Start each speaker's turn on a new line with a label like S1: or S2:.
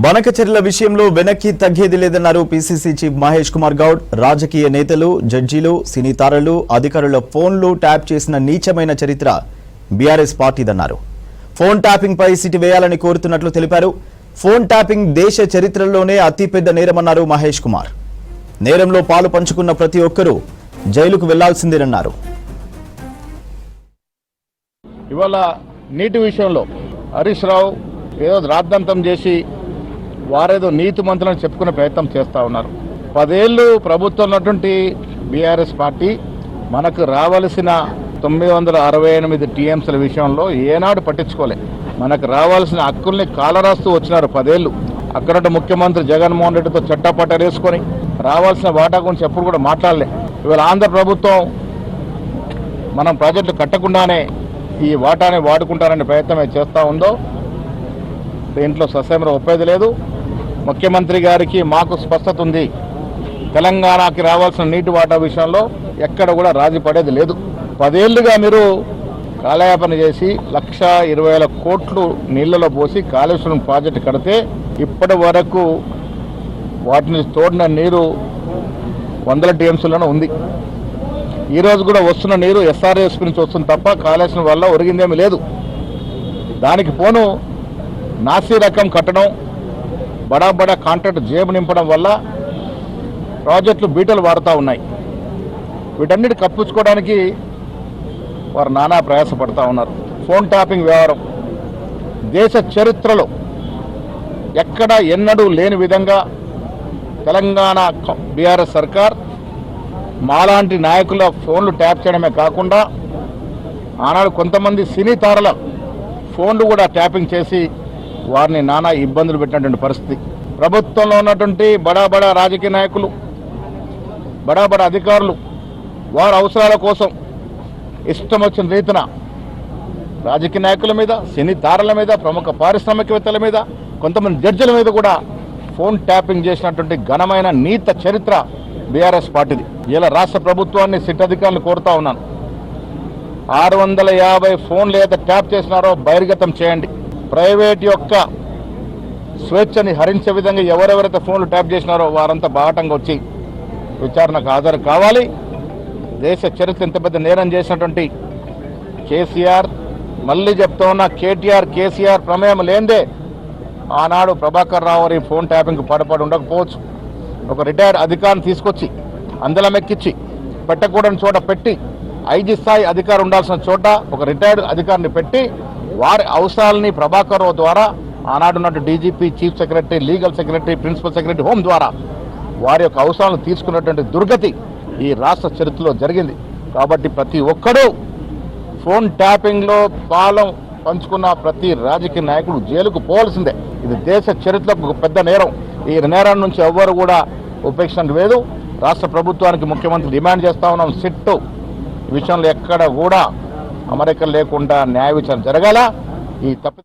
S1: బనకచెర్ల విషయంలో వెనక్కి తగ్గేది లేదన్నారు పీసీసీ చీఫ్ మహేష్ కుమార్ గౌడ్. రాజకీయ నేతలు, జడ్జీలు, సినీ తారలు, అధికారుల ఫోన్లు ట్యాప్ చేసిన నీచమైన చరిత్ర బీఆర్ఎస్ పార్టీదన్నారు. ఫోన్ ట్యాపింగ్ పై సిటీ వేయాలని కోరుతున్నట్లు తెలిపారు. ఫోన్ ట్యాపింగ్ దేశ చరిత్రలోనే అతిపెద్ద నేరమన్నారు మహేష్ కుమార్. నేరంలో పాలు పంచుకున్న ప్రతి ఒక్కరూ జైలుకు వెళ్లాల్సిందేనన్నారు.
S2: ఇవాళ నీటి విషయంలో హరీష్ రావు ఏదో రాద్ధాంతం చేసి వారేదో నీతి మంత్రులను చెప్పుకునే ప్రయత్నం చేస్తూ ఉన్నారు. 10 ఏళ్ళు ప్రభుత్వం ఉన్నటువంటి బీఆర్ఎస్ పార్టీ మనకు రావాల్సిన 968 టీఎంసీల విషయంలో ఏనాడు పట్టించుకోలే. మనకు రావాల్సిన హక్కుల్ని కాలరాస్తూ వచ్చినారు 10 ఏళ్ళు. అక్కడ ముఖ్యమంత్రి జగన్మోహన్ రెడ్డితో చట్టపట్టరేసుకొని రావాల్సిన వాటా గురించి ఎప్పుడు కూడా మాట్లాడలే. ఇవాళ ఆంధ్ర ప్రభుత్వం మనం ప్రాజెక్టులు కట్టకుండానే ఈ వాటాని వాడుకుంటారనే ప్రయత్నం చేస్తూ ఉందో దీంట్లో ససేమర ఒప్పేది లేదు. ముఖ్యమంత్రి గారికి మాకు స్పష్టత ఉంది. తెలంగాణకి రావాల్సిన నీటి వాటా విషయంలో ఎక్కడ కూడా రాజీ పడేది లేదు. 10 ఏళ్లుగా మీరు కాలయాపన చేసి 1,20,000 కోట్లు నీళ్లలో పోసి కాళేశ్వరం ప్రాజెక్టు కడితే ఇప్పటి వరకు వాటిని తోడిన నీరు 100 టీఎంసీలోనే ఉంది. ఈరోజు కూడా వస్తున్న నీరు ఎస్ఆర్ఎస్పీ నుంచి వస్తుంది తప్ప కాళేశ్వరం వల్ల ఒరిగిందేమీ లేదు. దానికి పోను నాసీ రకం కట్టడం, బడా కాంట్రాక్ట్ జేబు నింపడం వల్ల ప్రాజెక్టులు బీటలు వాడుతూ ఉన్నాయి. వీటన్నిటి కప్పించుకోవడానికి వారు నానా ప్రయాసపడుతూ ఉన్నారు. ఫోన్ ట్యాపింగ్ వ్యవహారం దేశ చరిత్రలో ఎక్కడ ఎన్నడూ లేని విధంగా తెలంగాణ బీఆర్ఎస్ సర్కార్ మాలాంటి నాయకుల ఫోన్లు ట్యాప్ చేయడమే కాకుండా ఆనాడు కొంతమంది సినీ తారల ఫోన్లు కూడా ట్యాపింగ్ చేసి వారిని నానా ఇబ్బందులు పెట్టినటువంటి పరిస్థితి. ప్రభుత్వంలో ఉన్నటువంటి బడా రాజకీయ నాయకులు, బడా అధికారులు వారి అవసరాల కోసం ఇష్టం వచ్చిన రీతిన రాజకీయ నాయకుల మీద, సినీ తారల మీద, ప్రముఖ పారిశ్రామికవేత్తల మీద, కొంతమంది జడ్జిల మీద కూడా ఫోన్ ట్యాపింగ్ చేసినటువంటి ఘనమైన నీత చరిత్ర బీఆర్ఎస్ పార్టీది. ఇలా రాష్ట్ర ప్రభుత్వాన్ని సిట్ అధికారులు కోరుతా ఉన్నాను. 650 ఫోన్లు ఏదైతే ట్యాప్ చేసినారో బహిర్గతం చేయండి. ప్రైవేట్ యొక్క స్వేచ్ఛని హరించే విధంగా ఎవరెవరైతే ఫోన్లు ట్యాప్ చేసినారో వారంతా బాటంగా వచ్చి విచారణకు హాజరు కావాలి. దేశ చరిత్ర ఇంత పెద్ద నేరం చేసినటువంటి కేసీఆర్, మళ్ళీ చెప్తా ఉన్నా కేటీఆర్, కేసీఆర్ ప్రమేయం లేదే ఆనాడు ప్రభాకర్ రావు గారి ఫోన్ ట్యాపింగ్కి పాటుపడి ఉండకపోవచ్చు. ఒక రిటైర్డ్ అధికారిని తీసుకొచ్చి అందలం ఎక్కించి పెట్టకూడని చోట పెట్టి, ఐజీ స్థాయి అధికారి ఉండాల్సిన చోట ఒక రిటైర్డ్ అధికారిని పెట్టి వారి అవసరాలని ప్రభాకర్ రావు ద్వారా ఆనాడున్నట్టు DGP, chief secretary, legal secretary, principal secretary, home ద్వారా వారి యొక్క అవసరాలను తీసుకున్నటువంటి దుర్గతి ఈ రాష్ట్ర చరిత్రలో జరిగింది. కాబట్టి ప్రతి ఒక్కరూ ఫోన్ ట్యాపింగ్లో పాలం పంచుకున్న ప్రతి రాజకీయ నాయకుడు జైలుకు పోవాల్సిందే. ఇది దేశ చరిత్రకు ఒక పెద్ద నేరం. ఈ నేరం నుంచి ఎవ్వరు కూడా ఉపేక్షణ లేదు. రాష్ట్ర ప్రభుత్వానికి ముఖ్యమంత్రి డిమాండ్ చేస్తా ఉన్నాం, సిట్టు ఈ విషయంలో ఎక్కడ కూడా అమరిక లేకుండా న్యాయ విచారణ జరగాల. ఈ తప్పి